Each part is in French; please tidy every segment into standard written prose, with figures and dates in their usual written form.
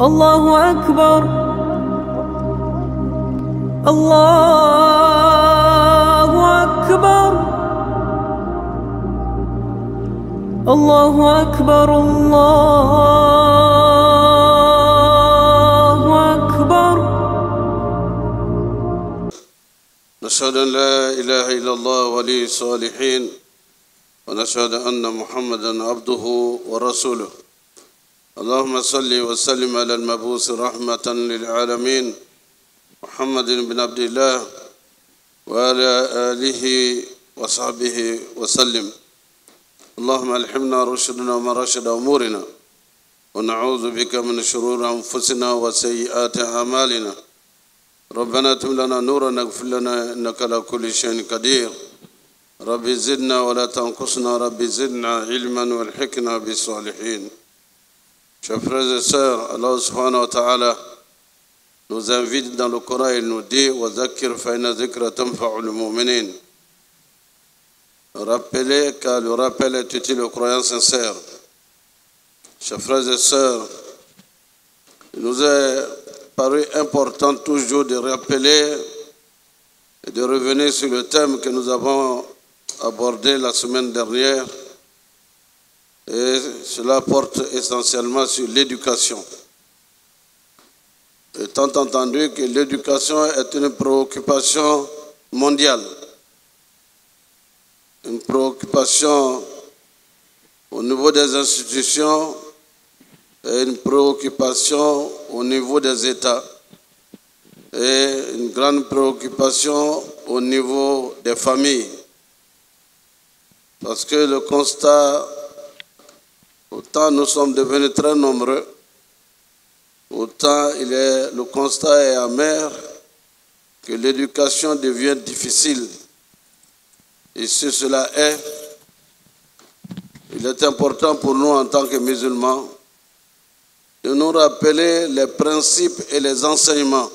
الله أكبر الله أكبر الله أكبر الله أكبر. نشهد أن لا إله إلا الله ولي الصالحين ونشهد أن محمدا عبده ورسوله. اللهم صل وسلم على المبعوث رحمة للعالمين محمد بن عبد الله وعلى آله وصحبه وسلم. اللهم ألهمنا رشدنا ومرشد أمورنا ونعوذ بك من شرور أنفسنا وسيئات أعمالنا. ربنا اتم لنا نورا اغفر لنا إنك على كل شيء قدير. رب زدنا ولا تنقصنا رب زدنا علما والحقنا بالصالحين. Chers frères et sœurs, Allah subhanahu wa ta'ala nous invite dans le Coran et il nous dit وَذَكِّرْ فَإِنَّ ذِكْرَ تَنْفَعُ الْمُؤْمِنِينَ. Rappelez car le rappel est utile aux croyants sincères. Chers frères et sœurs, il nous est paru important toujours de rappeler et de revenir sur le thème que nous avons abordé la semaine dernière. Et cela porte essentiellement sur l'éducation. Étant entendu que l'éducation est une préoccupation mondiale, une préoccupation au niveau des institutions et une préoccupation au niveau des États et une grande préoccupation au niveau des familles. Parce que le constat, autant nous sommes devenus très nombreux, autant le constat est amer que l'éducation devient difficile. Et si cela est, il est important pour nous en tant que musulmans de nous rappeler les principes et les enseignements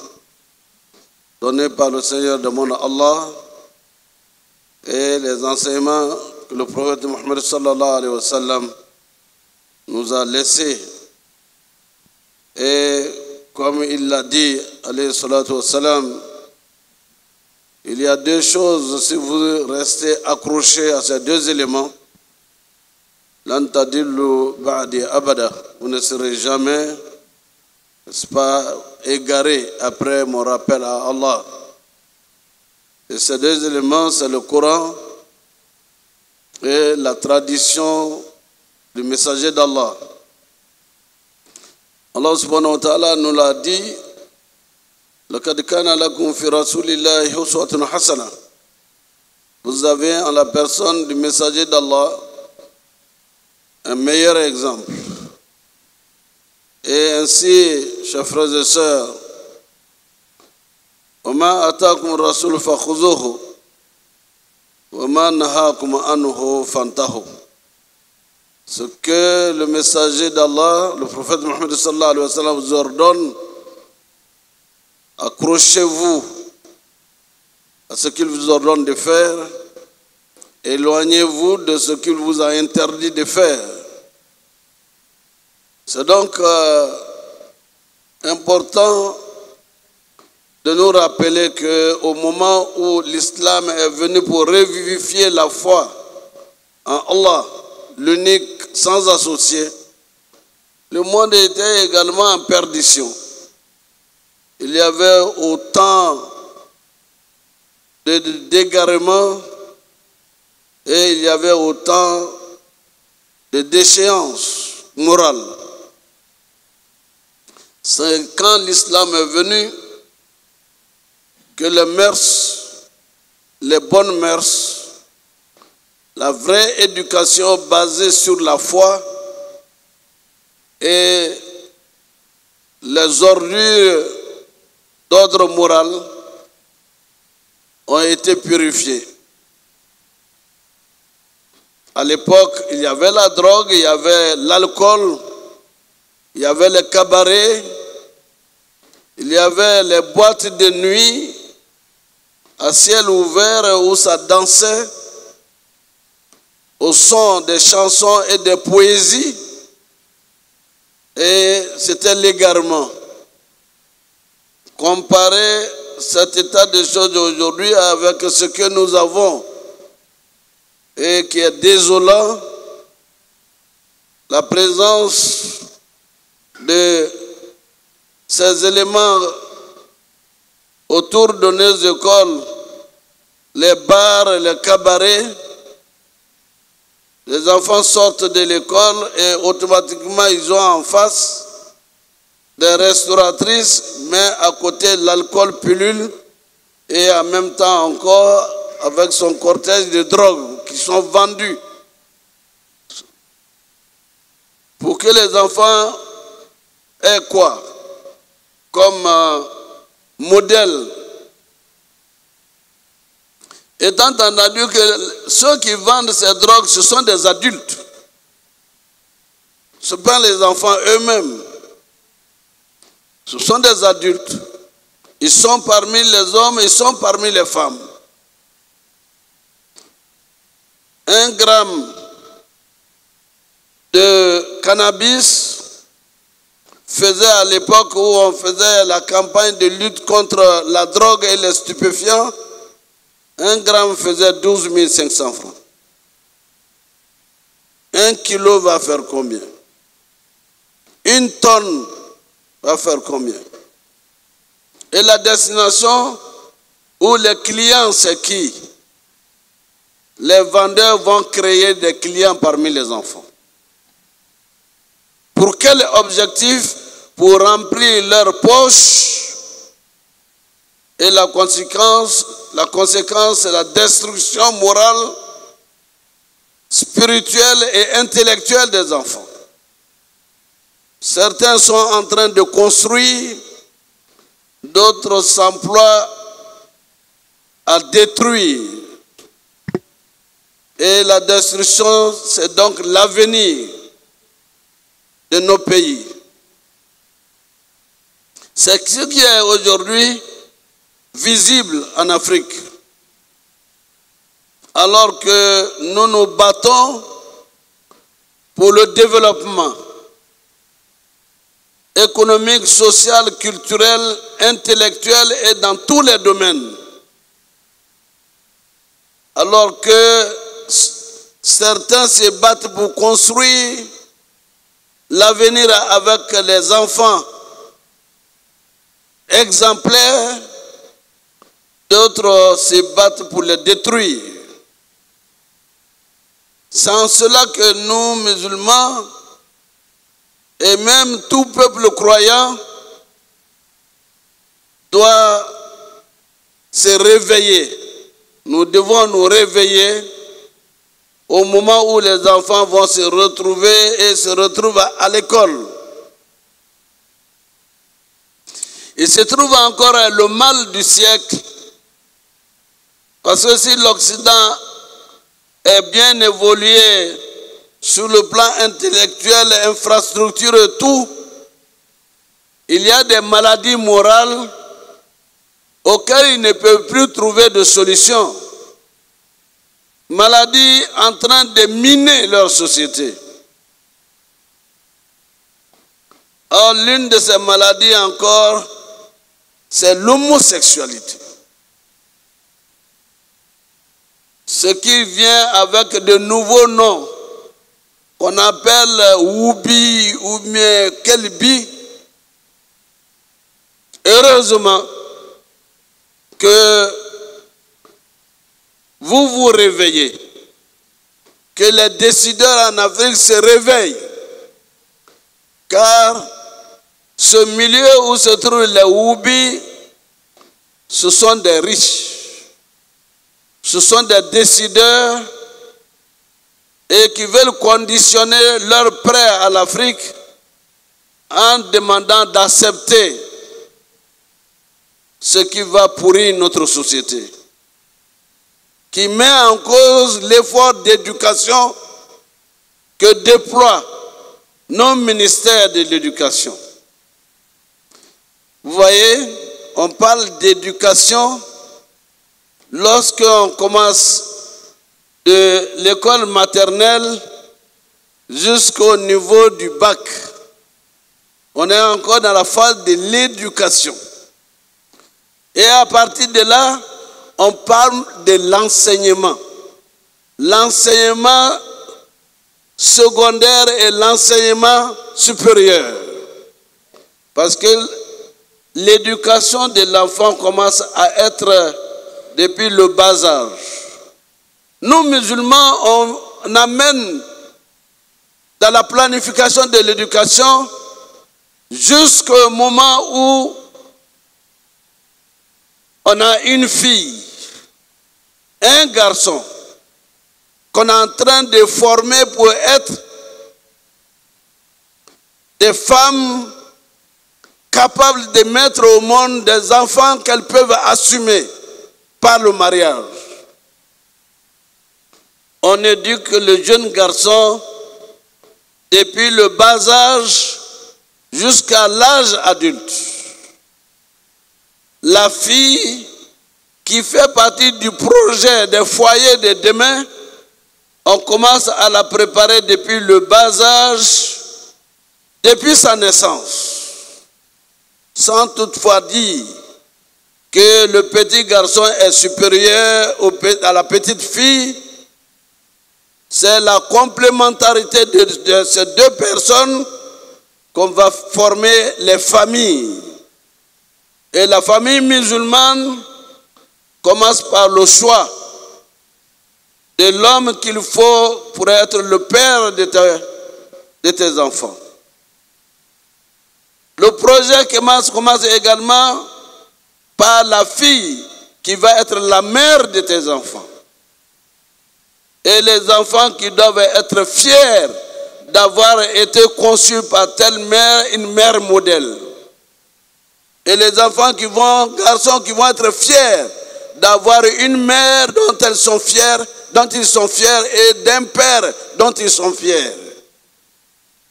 donnés par le Seigneur de monde Allah et les enseignements que le prophète Mohammed sallallahu alayhi wa sallam nous a laissés. Et comme il l'a dit, alayhi salatu wa salam, il y a deux choses, si vous restez accrochés à ces deux éléments, lan tadillu ba'di abada, vous ne serez jamais, n'est-ce pas, égarés après mon rappel à Allah. Et ces deux éléments, c'est le Coran et la tradition du messager d'Allah. Allah subhanahu wa ta'ala nous l'a dit, لَقَدْ كَانَ لَكُمْ فِي رَسُولِ اللَّهِ أُسْوَةٌ حَسَنَةٌ. Vous avez en la personne du messager d'Allah un meilleur exemple. Et ainsi, chers frères et sœurs, وَمَا أَتَاكُمُ الرَّسُولُ فَخُذُوهُ وَمَا نَهَاكُمْ عَنْهُ فَانْتَهُوا. Ce que le messager d'Allah, le prophète Mohammed sallallahu alayhi wa sallam vous ordonne, accrochez-vous à ce qu'il vous ordonne de faire, éloignez-vous de ce qu'il vous a interdit de faire. C'est donc important de nous rappeler qu'au moment où l'islam est venu pour revivifier la foi en Allah, l'unique sans associé, le monde était également en perdition. Il y avait autant d'égarements et il y avait autant de déchéances morales. C'est quand l'islam est venu que les mœurs, les bonnes mœurs, la vraie éducation basée sur la foi et les ordures d'ordre moral ont été purifiées. À l'époque, il y avait la drogue, il y avait l'alcool, il y avait les cabarets, il y avait les boîtes de nuit à ciel ouvert où ça dansait au son des chansons et des poésies Et c'était légalement. Comparer cet état de choses d'aujourd'hui avec ce que nous avons et qui est désolant, la présence de ces éléments autour de nos écoles, les bars, les cabarets, les enfants sortent de l'école et automatiquement ils ont en face des restauratrices, mais à côté l'alcool pilule et en même temps encore avec son cortège de drogues qui sont vendus. Pour que les enfants aient quoi comme modèle, étant entendu que ceux qui vendent ces drogues, ce sont des adultes. Ce ne sont pas les enfants eux-mêmes. Ce sont des adultes. Ils sont parmi les hommes, ils sont parmi les femmes. 1 gramme de cannabis faisait à l'époque où on faisait la campagne de lutte contre la drogue et les stupéfiants, 1 gramme faisait 12 500 francs. 1 kilo va faire combien? 1 tonne va faire combien? Et la destination où les clients, c'est qui? Les vendeurs vont créer des clients parmi les enfants. Pour quel objectif? Pour remplir leurs poches. Et la conséquence, c'est la destruction morale, spirituelle et intellectuelle des enfants. Certains sont en train de construire, d'autres s'emploient à détruire. Et la destruction, c'est donc l'avenir de nos pays. C'est ce qui est aujourd'hui visible en Afrique. Alors que nous nous battons pour le développement économique, social, culturel, intellectuel et dans tous les domaines. Alors que certains se battent pour construire l'avenir avec les enfants exemplaires, d'autres se battent pour les détruire. C'est en cela que nous, musulmans, et même tout peuple croyant, doit se réveiller. Nous devons nous réveiller au moment où les enfants vont se retrouver et se retrouvent à l'école. Il se trouve encore le mal du siècle. Parce que si l'Occident est bien évolué sur le plan intellectuel, infrastructure et tout, il y a des maladies morales auxquelles ils ne peuvent plus trouver de solution. Maladies en train de miner leur société. Or, l'une de ces maladies encore, c'est l'homosexualité. Ce qui vient avec de nouveaux noms qu'on appelle Woubi ou bien Kelbi. Heureusement que vous vous réveillez, que les décideurs en Afrique se réveillent, car ce milieu où se trouvent les Woubi, ce sont des riches, ce sont des décideurs et qui veulent conditionner leur prêt à l'Afrique en demandant d'accepter ce qui va pourrir notre société, qui met en cause l'effort d'éducation que déploie nos ministères de l'éducation. Vous voyez, on parle d'éducation lorsqu'on commence de l'école maternelle jusqu'au niveau du bac. On est encore dans la phase de l'éducation. Et à partir de là, on parle de l'enseignement. L'enseignement secondaire et l'enseignement supérieur. Parce que l'éducation de l'enfant commence à être depuis le bas âge. Nous, musulmans, on amène dans la planification de l'éducation jusqu'au moment où on a une fille, un garçon qu'on est en train de former pour être des femmes capables de mettre au monde des enfants qu'elles peuvent assumer par le mariage. On éduque le jeune garçon depuis le bas âge jusqu'à l'âge adulte. La fille qui fait partie du projet des foyers de demain, on commence à la préparer depuis le bas âge, depuis sa naissance, sans toutefois dire que le petit garçon est supérieur à la petite fille. C'est la complémentarité de ces deux personnes qu'on va former les familles. Et la famille musulmane commence par le choix de l'homme qu'il faut pour être le père de tes enfants. Le projet commence également par la fille qui va être la mère de tes enfants. Et les enfants qui doivent être fiers d'avoir été conçus par telle mère, une mère modèle. Et les enfants garçons qui vont être fiers d'avoir une mère dont ils sont fiers et d'un père dont ils sont fiers.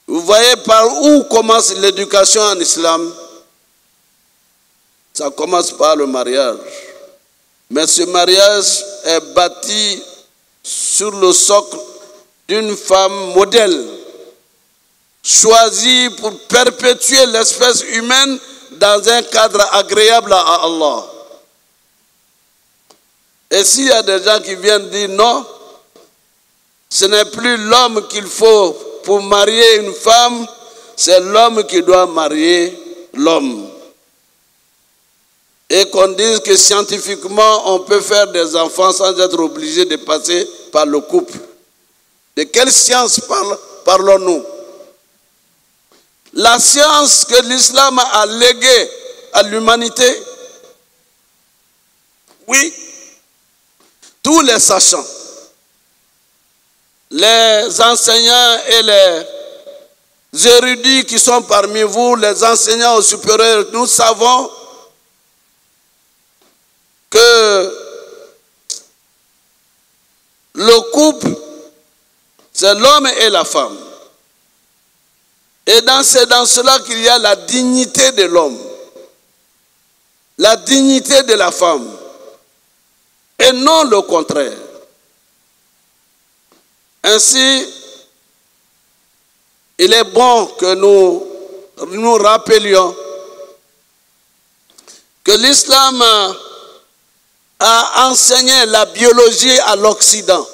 Vous voyez par où commence l'éducation en islam? Ça commence par le mariage. Mais ce mariage est bâti sur le socle d'une femme modèle, choisie pour perpétuer l'espèce humaine dans un cadre agréable à Allah. Et s'il y a des gens qui viennent dire non, ce n'est plus l'homme qu'il faut pour marier une femme, c'est l'homme qui doit marier l'homme. Et qu'on dise que scientifiquement, on peut faire des enfants sans être obligé de passer par le couple. De quelle science parlons-nous? La science que l'islam a léguée à l'humanité? Oui. Tous les sachants, les enseignants et les érudits qui sont parmi vous, les enseignants au supérieur, nous savons que le couple, c'est l'homme et la femme. Et c'est dans cela qu'il y a la dignité de l'homme, la dignité de la femme, et non le contraire. Ainsi, il est bon que nous rappelions que l'islam a enseigné la biologie à l'Occident.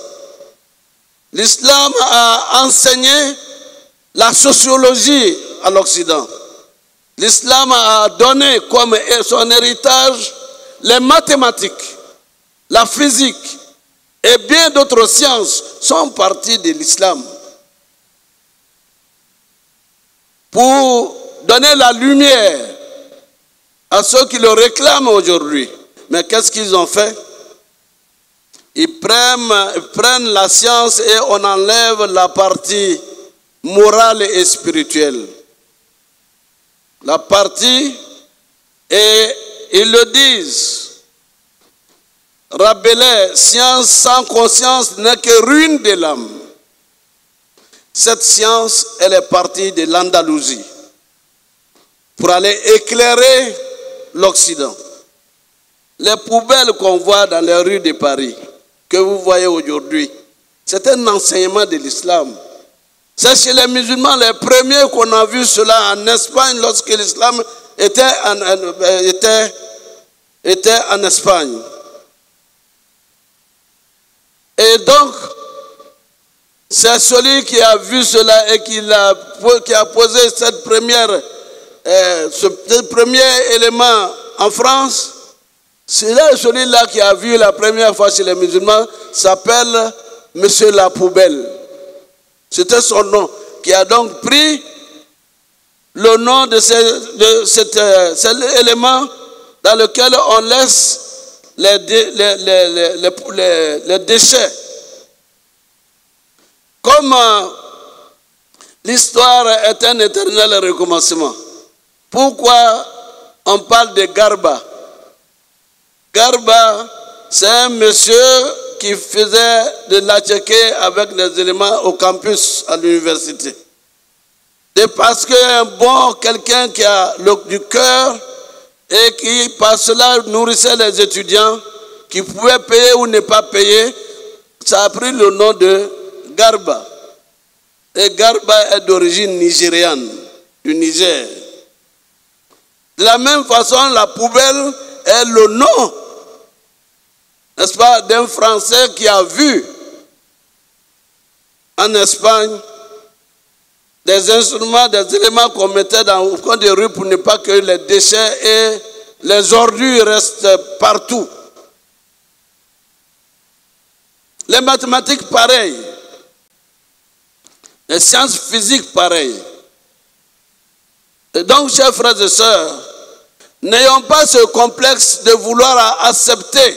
L'islam a enseigné la sociologie à l'Occident. L'islam a donné comme son héritage les mathématiques, la physique et bien d'autres sciences sont parties de l'islam pour donner la lumière à ceux qui le réclament aujourd'hui. Mais qu'est-ce qu'ils ont fait? Ils prennent la science et on enlève la partie morale et spirituelle. La partie, et ils le disent, Rabelais, science sans conscience n'est que ruine de l'âme. Cette science, elle est partie de l'Andalousie pour aller éclairer l'Occident. Les poubelles qu'on voit dans les rues de Paris, que vous voyez aujourd'hui, c'est un enseignement de l'islam. C'est chez les musulmans les premiers qu'on a vu cela en Espagne lorsque l'islam était en Espagne. Et donc, c'est celui qui a vu cela et qui a posé ce premier élément en France. C'est là celui-là qui a vu la première fois chez les musulmans, s'appelle Monsieur la Poubelle. C'était son nom, qui a donc pris le nom de cet élément dans lequel on laisse les déchets. Comme l'histoire est un éternel recommencement, pourquoi on parle de Garba? Garba, c'est un monsieur qui faisait de l'attiqué avec des éléments au campus à l'université. C'est parce que quelqu'un qui a du cœur et qui par cela nourrissait les étudiants, qui pouvaient payer ou ne pas payer, ça a pris le nom de Garba. Et Garba est d'origine nigériane, du Niger. De la même façon, la poubelle est le nom, n'est-ce pas, d'un Français qui a vu en Espagne des instruments, des éléments qu'on mettait au coin des rues pour ne pas que les déchets et les ordures restent partout. Les mathématiques, pareil. Les sciences physiques, pareil. Et donc, chers frères et sœurs, n'ayons pas ce complexe de vouloir accepter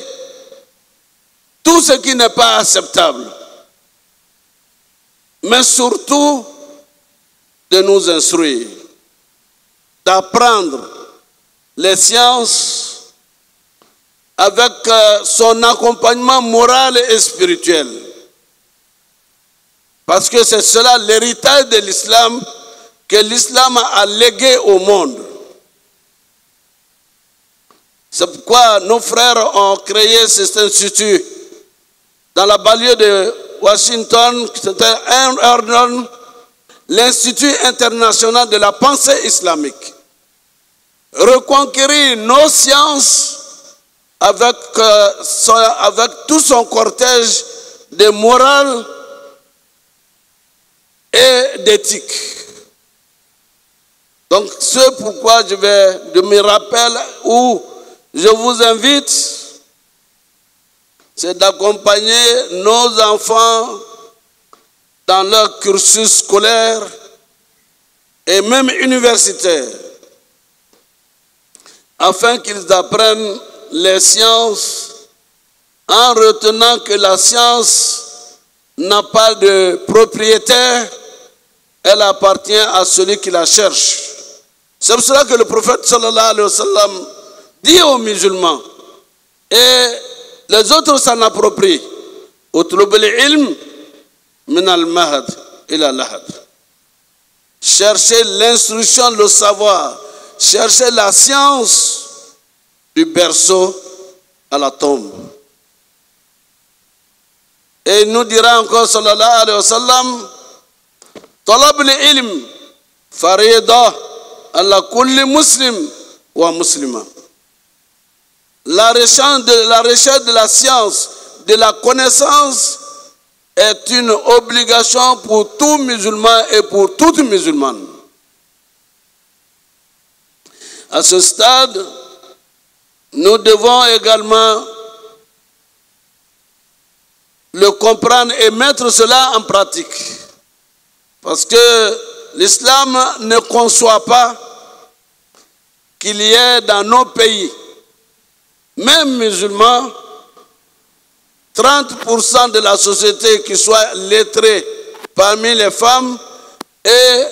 tout ce qui n'est pas acceptable. Mais surtout, de nous instruire, d'apprendre les sciences avec son accompagnement moral et spirituel. Parce que c'est cela l'héritage de l'islam que l'islam a légué au monde. C'est pourquoi nos frères ont créé cet institut dans la banlieue de Washington, c'était l'Institut international de la pensée islamique. Reconquérir nos sciences avec tout son cortège de morale et d'éthique. Donc, c'est pourquoi je me rappelle où je vous invite, c'est d'accompagner nos enfants dans leur cursus scolaire et même universitaire, afin qu'ils apprennent les sciences en retenant que la science n'a pas de propriétaire, elle appartient à celui qui la cherche. C'est pour cela que le prophète sallallahu alayhi wa sallam dit aux musulmans, et les autres s'en approprient, utlub al-ilm min al-mahad ila al-lahad. Cherchez l'instruction, le savoir, cherchez la science du berceau à la tombe. Et il nous dira encore sallallahu alayhi wa sallam, talab al-ilm farida ala kulli muslim wa muslima. La recherche de la science, de la connaissance est une obligation pour tout musulman et pour toute musulmane. À ce stade, nous devons également le comprendre et mettre cela en pratique. Parce que l'islam ne conçoit pas qu'il y ait dans nos pays, même musulmans, 30% de la société qui soit lettrée parmi les femmes et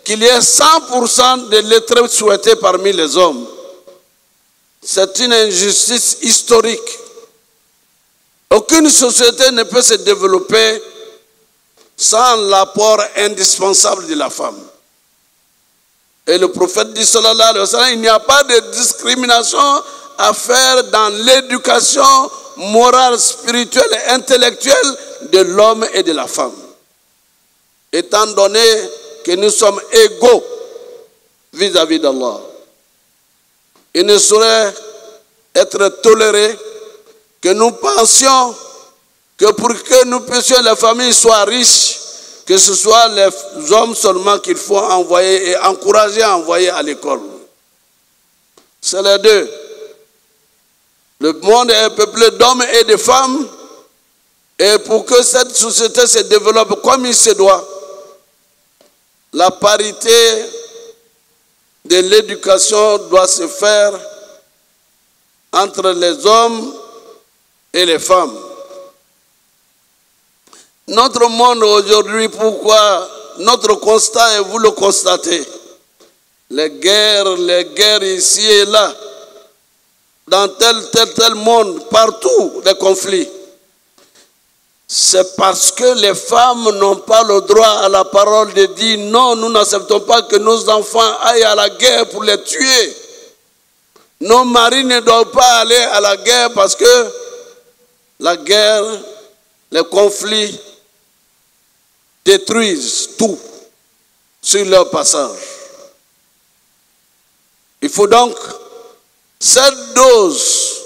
qu'il y ait 100% de lettrés souhaités parmi les hommes. C'est une injustice historique. Aucune société ne peut se développer sans l'apport indispensable de la femme. Et le prophète dit sallallahu alayhi wa sallam, il n'y a pas de discrimination à faire dans l'éducation morale, spirituelle et intellectuelle de l'homme et de la femme. étant donné que nous sommes égaux vis-à-vis d'Allah. Il ne saurait être toléré que nous pensions que pour que nous puissions, les familles soient riches, que ce soit les hommes seulement qu'il faut envoyer et encourager à envoyer à l'école. C'est les deux. Le monde est peuplé d'hommes et de femmes, et pour que cette société se développe comme il se doit, la parité de l'éducation doit se faire entre les hommes et les femmes. Notre monde aujourd'hui, pourquoi notre constat, et vous le constatez, les guerres ici et là, dans tel monde, partout, les conflits, c'est parce que les femmes n'ont pas le droit à la parole de dire non, nous n'acceptons pas que nos enfants aillent à la guerre pour les tuer. Nos maris ne doivent pas aller à la guerre parce que la guerre, les conflits détruisent tout sur leur passage. Il faut donc cette dose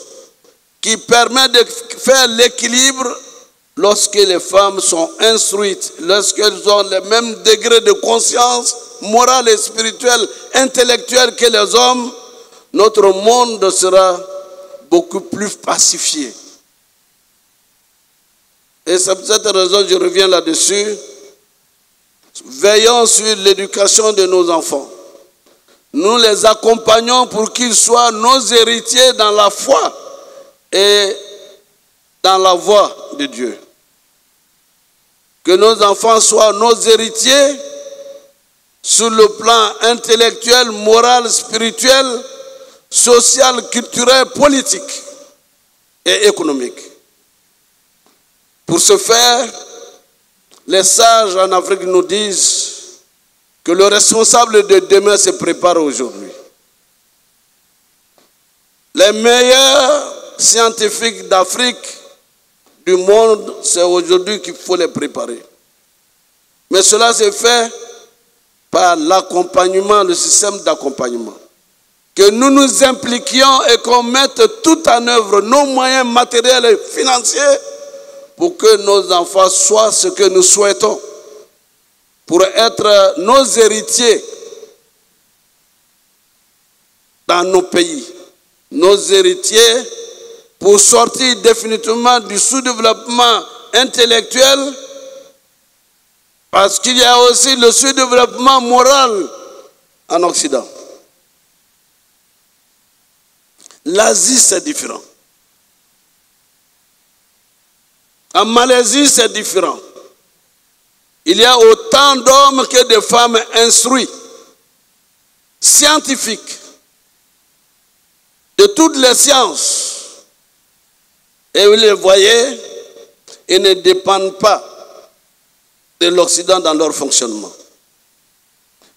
qui permet de faire l'équilibre lorsque les femmes sont instruites, lorsqu'elles ont le même degré de conscience morale et spirituelle, intellectuelle que les hommes, notre monde sera beaucoup plus pacifié. Et c'est pour cette raison que je reviens là-dessus. Veillons sur l'éducation de nos enfants. Nous les accompagnons pour qu'ils soient nos héritiers dans la foi et dans la voie de Dieu. Que nos enfants soient nos héritiers sur le plan intellectuel, moral, spirituel, social, culturel, politique et économique. Pour ce faire, les sages en Afrique nous disent que le responsable de demain se prépare aujourd'hui. Les meilleurs scientifiques d'Afrique, du monde, c'est aujourd'hui qu'il faut les préparer. Mais cela se fait par l'accompagnement, le système d'accompagnement. Que nous nous impliquions et qu'on mette tout en œuvre nos moyens matériels et financiers pour que nos enfants soient ce que nous souhaitons, pour être nos héritiers dans nos pays, nos héritiers pour sortir définitivement du sous-développement intellectuel, parce qu'il y a aussi le sous-développement moral en Occident. L'Asie, c'est différent. En Malaisie, c'est différent. Il y a autant d'hommes que de femmes instruits, scientifiques, de toutes les sciences. Et vous les voyez, ils ne dépendent pas de l'Occident dans leur fonctionnement.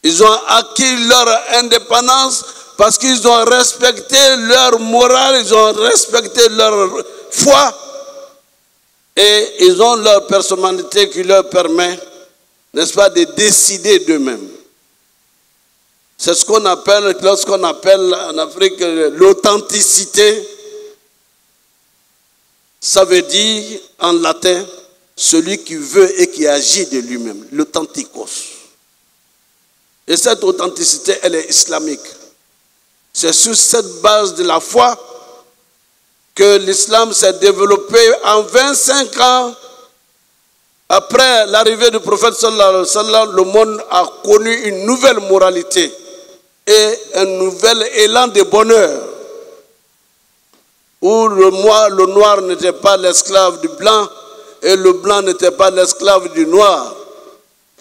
Ils ont acquis leur indépendance parce qu'ils ont respecté leur morale, ils ont respecté leur foi et ils ont leur personnalité qui leur permet, n'est-ce pas, de décider d'eux-mêmes. C'est ce qu'on appelle, lorsqu'on appelle en Afrique l'authenticité. Ça veut dire en latin celui qui veut et qui agit de lui-même, l'authentikos. Et cette authenticité, elle est islamique. C'est sur cette base de la foi que l'islam s'est développé en 25 ans. Après l'arrivée du prophète sallallahu alayhi wa sallam, le monde a connu une nouvelle moralité et un nouvel élan de bonheur, où le noir n'était pas l'esclave du blanc et le blanc n'était pas l'esclave du noir.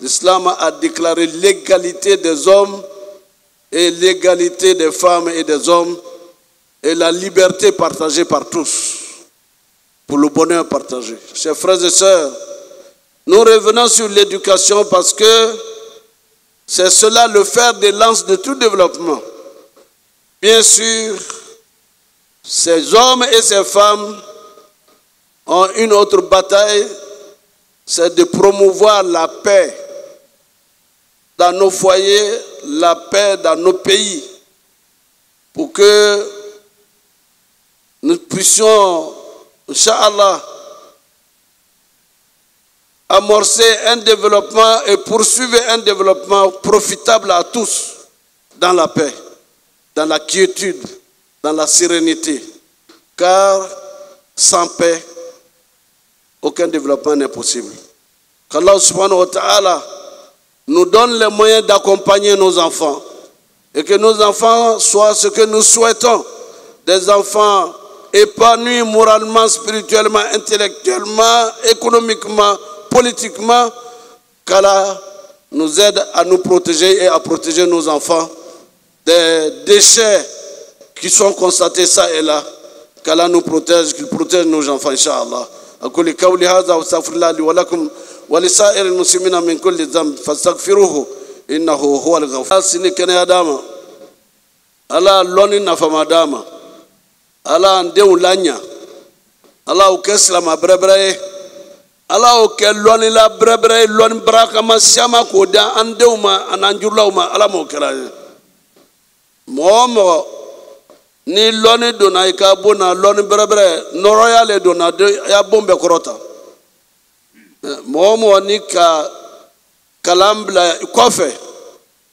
L'islam a déclaré l'égalité des hommes et l'égalité des femmes et des hommes et la liberté partagée par tous pour le bonheur partagé. Chers frères et sœurs, nous revenons sur l'éducation parce que c'est cela le fer de lance de tout développement. Bien sûr, ces hommes et ces femmes ont une autre bataille, c'est de promouvoir la paix dans nos foyers, la paix dans nos pays, pour que nous puissions, Inch'Allah, amorcer un développement et poursuivre un développement profitable à tous dans la paix, dans la quiétude, dans la sérénité. Car sans paix, aucun développement n'est possible. Qu'Allah subhanahu wa ta'ala nous donne les moyens d'accompagner nos enfants et que nos enfants soient ce que nous souhaitons, des enfants épanouis moralement, spirituellement, intellectuellement, économiquement, politiquement. Qu'Allah nous aide à nous protéger et à protéger nos enfants des déchets qui sont constatés ça et là. Qu'Allah nous protège, qu'il protège nos enfants, Inch'Allah. أقول قولي هذا واستغفر الله لي ولكم ولسائر المسلمين من كل ذنب فاستغفروه إنه هو الغفور. سني كن يا داما ألا لوني نفما داما ألا نديو لانيا ألا وكسلا ما بربري ألا وكلوني لا بربري لون براك ما سيما كودا أنديو ما أنانجولا ما ألا موكلا مو ni loni dona ika bona loni berebre noroya le dona ya bombe korota momo ni ka kalambla kofe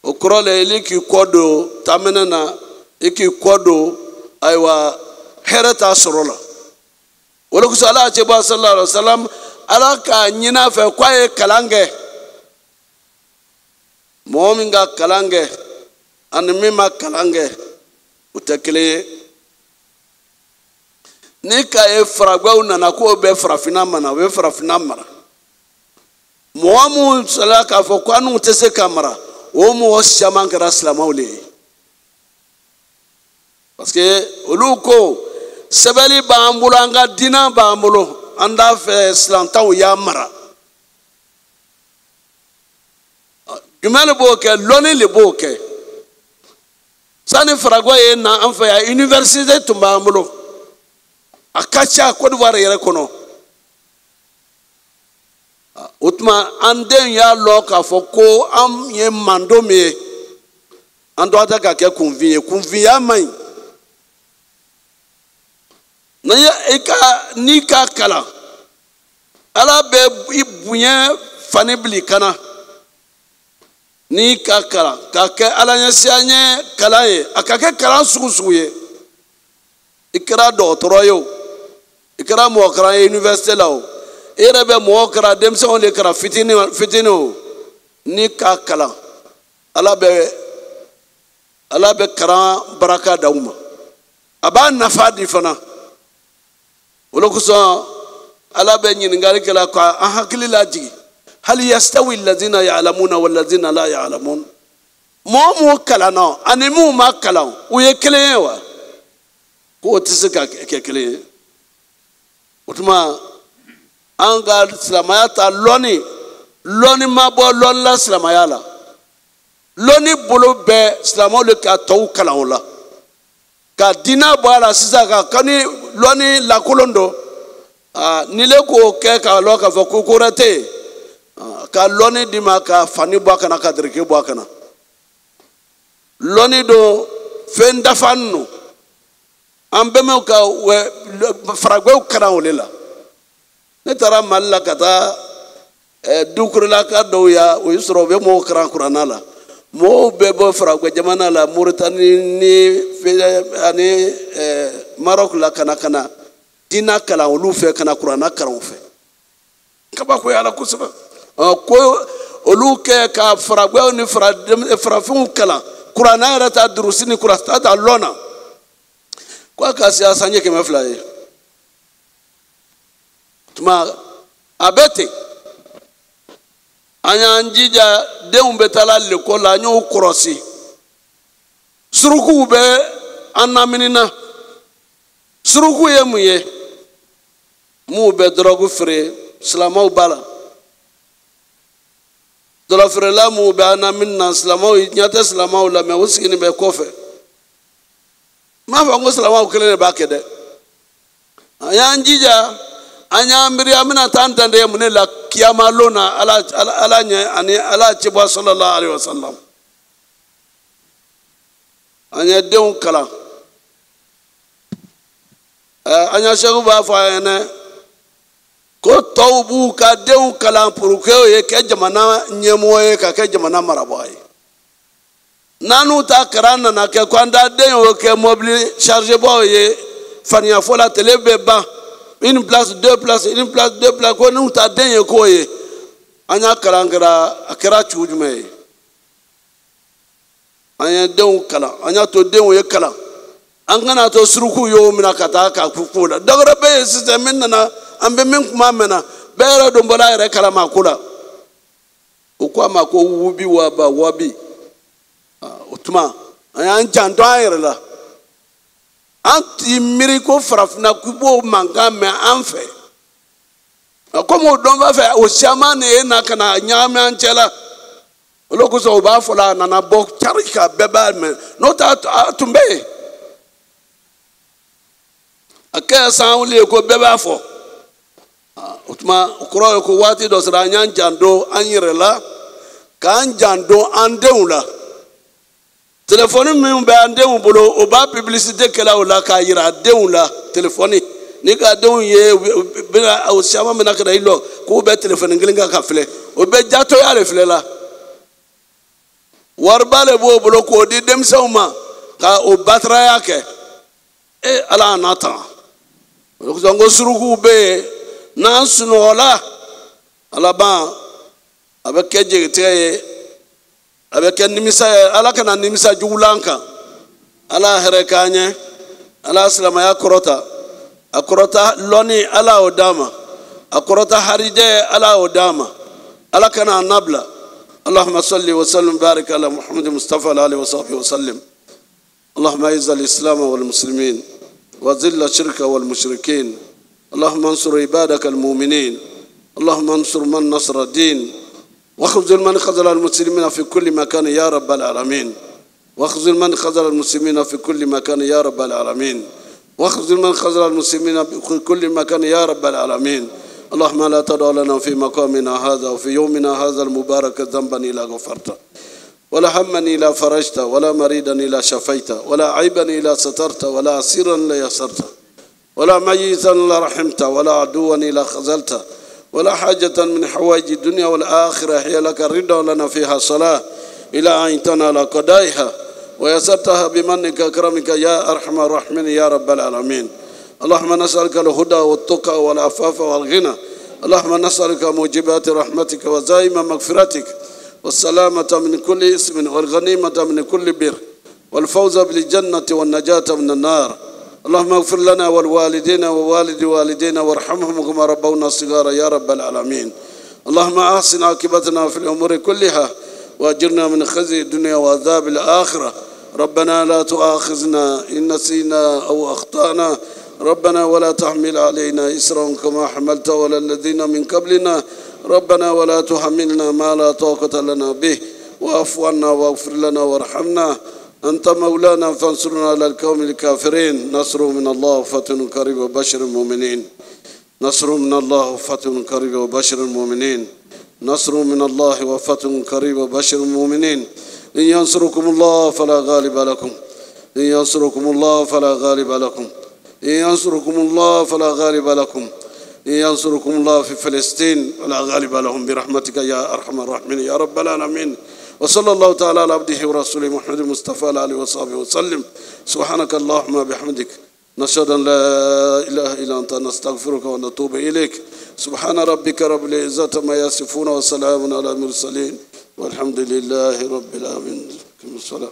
okrole iliki kodo tamenana iki kodo aywa hereta sorola wala ku sala ce ba sallallahu alaihi wasallam alaka nyina fe kwaye kalange mominga kalange anmima kalange utekele nika e fragwa unana ko be frafina mana we frafina mara moamu salaka fo kwanu tese kamera o mo shaman kara islamawle parce que oluko sebeli bambulanga dina bambulo anda fe islantaw ya mara jumel boke loni le boke sani fragwa ye na anfa ya université tumbambulo akacha Côte d'Ivoire yere kono utma anden ya loka foko am ye mando me ando ataka ke convie mai na ya eka nika kala ala be ibunya fanibli kana ni kakala kake alanya sianye kalaye akake kala sugusuye ikra docteur yo ikra mo kra université lao erebe mo kra demso le kra fitino ni kakala ala be kra baraka dauma aba nafa di fana wala kuso ala be nyin ngali kala ko ahakili la jigi هل يستوي الذين يعلمون والذين لا يعلمون مو كلنا أنا مو ما كلام ويكليوا هو تسكا كليه وتما أنقال سلامات لوني ما بو لون لا سلامايالا لوني بلو ب سلامو لك أتو كلام ولا كدينا بالا سيسا كاني لوني لا كولوندو نيلكو كيكا لوكا فكوكورتي ka loni dima ka fani bwakana ka dirike bwakana loni do fenda fannu ambeme ka we fragwe kana olela ne tara malla kata dukurla ka do ya o yusro be mo kran kuranala mo be bo fragwe jamana la Mauritanie ni ani Maroc la kana dina kala olu fe kana kurana karan fe kaba ko yala kusuba ko oluke ka fragwe ni frafun kala kurana rata durusini kurasta ta lona kwa kasi asanye ke maflaye tuma abete anya njija de umbetala le kola nyo krosi suruku be anaminina suruku yemuye mu be drogu fre slama ubala dola fre la mu be anaminna slama nyata slama ula me usikini be kofe ma fa ngo slama ukele ba kede anya njija anya mbiri amina tantande mun la kiyama lona ala nya ani ala tiba sallallahu alaihi wasallam anya deun kala anya shegu ba fa ene ko tawbu ka deun kala pour que ye ke jamana nyemoye ka ke jamana maraboy nanu ta karana na ke kwanda den o ke mobile charger boye fania fola telebe ba une place deux places une place deux places ko nu ta den ye ko ye anya karangara akira chujume anya den kala anya to den ye kala an kana to suruku yo mina kata ka kukula dagara be system na ambe min kuma mena bere do mbola ere kala makula ukwa mako wubi waba wabi utuma anya njanto ayre la anti miracle farafina kubo mangame anfe akomo don va fe o shamane na kana nyame anchela oloko so ba fola na na bok charika beba me no ta tumbe akaya sauli ko beba fo utuma ukro ko wati do sra nyan jando anyre la kan jando andeula téléphone min be andeun bolo o ba publicité kala wala ka yira deun la téléphone ni ka deun ye bela o shama mena ka ilo ko be téléphone ngilinga ka fle o be jato ya le fle la warbale bo bolo ko di dem sawma ka o batra yake e ala nata ko zango suruku be nan sunola ala ba avec keje avec nimisa ala kana nimisa jugulanka ala herekanye ala salama ya korota akorota loni ala odama akorota harije ala odama ala kana nabla اللهم صل وسلم بارك على محمد مصطفى عليه وصحبه وسلم اللهم اعز الاسلام والمسلمين وذل الشرك والمشركين اللهم انصر عبادك المؤمنين اللهم انصر من نصر الدين واخذل من خذل المسلمين في كل مكان يا رب العالمين واخذل من خذل المسلمين في كل مكان يا رب العالمين واخذل من خذل المسلمين في كل مكان يا رب العالمين اللهم لا تدع لنا في مقامنا هذا وفي يومنا هذا المبارك ذنبا إلا غفرته ولا هما إلا فرجته ولا مريدا إلا شفيته ولا عيبا إلا سترته ولا عسيرا إلا يسرته ولا ميتا إلا رحمته ولا عدوا إلا خذلته ولا حاجة من حوائج الدنيا والآخرة هي لك الرضا لنا فيها صلاة إلى أن تنال قضائها ويسرتها بمنك أكرمك يا أرحم الراحمين يا رب العالمين اللهم نسألك الهدى والتقى والعفاف والغنى اللهم نسألك موجبات رحمتك وزائم مغفرتك والسلامة من كل اسم والغنيمة من كل بر والفوز بالجنة والنجاة من النار اللهم اغفر لنا والوالدين ووالد والدينا وارحمهم كما ربونا صغارا يا رب العالمين اللهم احسن عاقبتنا في الامور كلها واجرنا من خزي الدنيا وعذاب الاخره ربنا لا تؤاخذنا ان نسينا او اخطانا ربنا ولا تحمل علينا إسرا كما حملته على الذين من قبلنا ربنا ولا تحملنا ما لا طاقة لنا به واعف عنا واغفر لنا وارحمنا أنت مولانا فانصرنا على القوم الكافرين نصر من الله وفتح قريب وبشر المؤمنين نصر من الله وفتح قريب وبشر المؤمنين نصر من الله وفتح قريب وبشر المؤمنين إن ينصركم الله فلا غالب لكم إن ينصركم الله فلا غالب لكم إن ينصركم الله فلا غالب لكم إن ينصركم الله في فلسطين فلا غالب لهم برحمتك يا أرحم الراحمين يا رب العالمين وصلى الله تعالى على عبده ورسوله محمد المصطفى عليه وصحبه وسلم سبحانك اللهم بحمدك نشهد أن لا إله إلا أنت نستغفرك ونتوب إليك سبحان ربك رب العزة ما يصفون وسلام على المرسلين والحمد لله رب العالمين. الصلاة.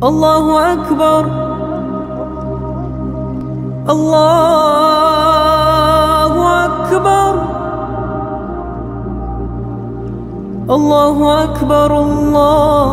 الله أكبر الله أكبر الله أكبر الله